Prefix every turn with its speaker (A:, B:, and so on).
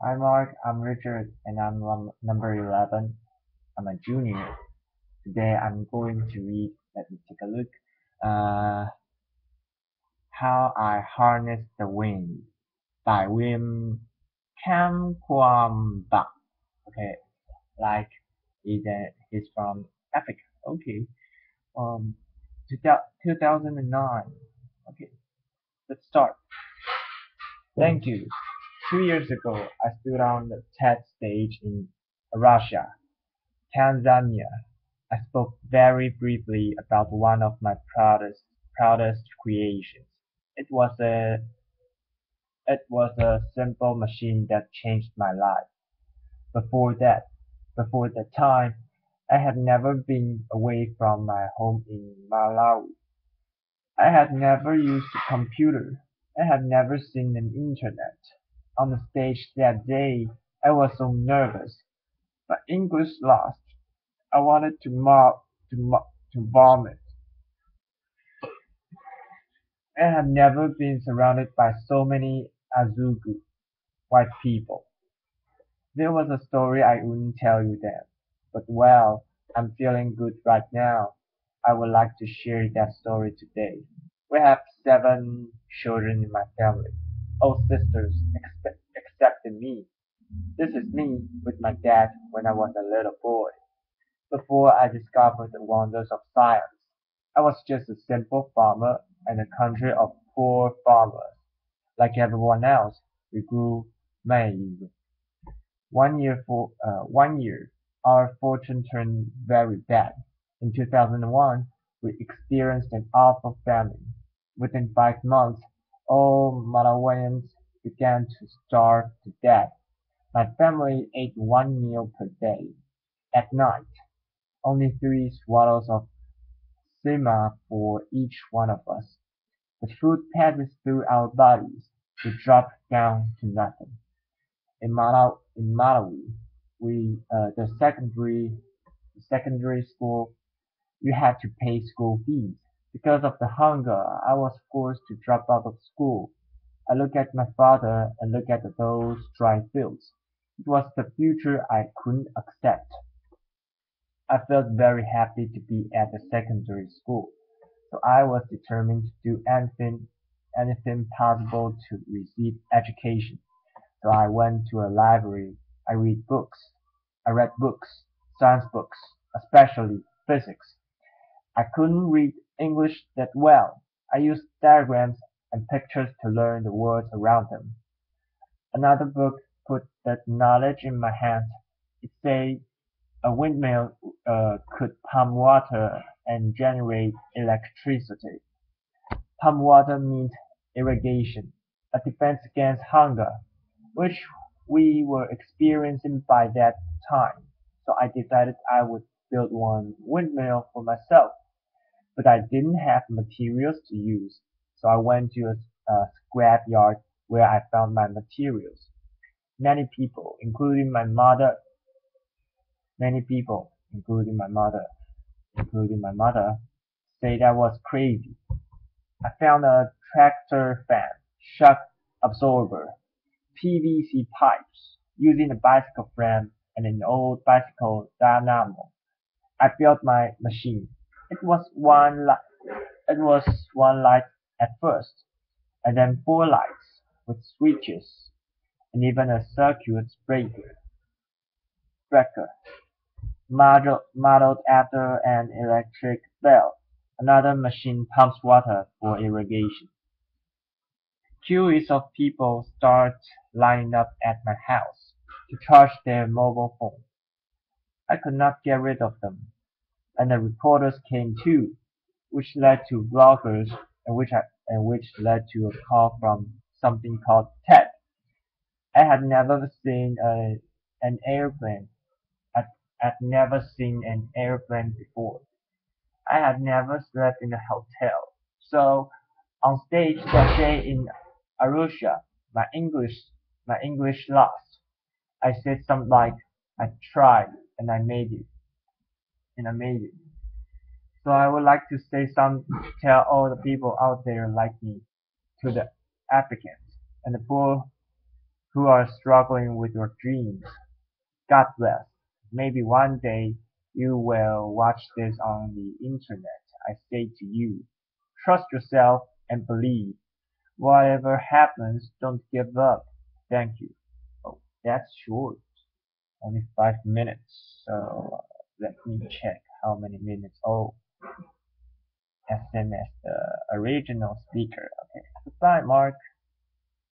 A: Hi Mark, I'm Richard and I'm number 11. I'm a junior. Today I'm going to read, let me take a look, uh, How I Harnessed the Wind by William Kamkwamba. Okay, like he's from Africa. Okay, um, 2009. Okay, let's start. Thank you. 2 years ago, I stood on the TED stage in Russia. Tanzania. I spoke very briefly about one of my proudest creations. It was a it was a simple machine that changed my life. Before that, before that time, I had never been away from my home in Malawi. I had never used a computer. I had never seen an internet. On the stage that day, I was so nervous. My English lost. I wanted to vomit. I had never been surrounded by so many Azugu white people. There was a story I wouldn't tell you then, but well, I'm feeling good right now. I would like to share that story today. We have 7 children in my family, all sisters except me. This is me with my dad when I was a little boy. Before I discovered the wonders of science, I was just a simple farmer in a country of poor farmers. Like everyone else, we grew maize. One year, our fortune turned very bad. In 2001, we experienced an awful famine. Within 5 months, all Malawians began to starve to death. My family ate one meal per day. At night, only 3 swallows of sema for each one of us. The food passes through our bodies. We drop down to nothing. In Malawi, the secondary school, you had to pay school fees. Because of the hunger, I was forced to drop out of school. I look at my father and look at those dry fields. It was the future I couldn't accept. I felt very happy to be at the secondary school, so I was determined to do anything possible to receive education. So I went to a library. I read books, science books, especially physics. I couldn't read English that well. I used diagrams and pictures to learn the words around them. Another book put that knowledge in my hands. It said a windmill could pump water and generate electricity. Pump water means irrigation, a defense against hunger, which we were experiencing by that time. So I decided I would build one windmill for myself, but I didn't have materials to use. So I went to a scrap yard where I found my materials. Many people, including my mother, many people, including my mother, said I was crazy. I found a tractor fan, shock absorber, PVC pipes, using a bicycle frame and an old bicycle dynamo. I built my machine. It was one light at first, and then 4 lights with switches, and even a breaker modeled after an electric bell. Another machine pumps water for irrigation. Queues of people start lining up at my house to charge their mobile phones. I could not get rid of them, and the reporters came too, which led to bloggers, and which led to a call from something called TED. I had never seen an airplane. I'd never seen an airplane before. I had never slept in a hotel. So on stage that day in Arusha, my English my English lost. I said something like, I tried and I made it. So I would like to say some tell all the people out there like me, to the Africans and the poor who are struggling with your dreams. God bless. Maybe one day you will watch this on the internet. I say to you, trust yourself and believe. Whatever happens, don't give up. Thank you. Oh, that's short. Only 5 minutes. So let me check how many minutes. Oh, SMS, the original speaker. Okay. Goodbye, Mark.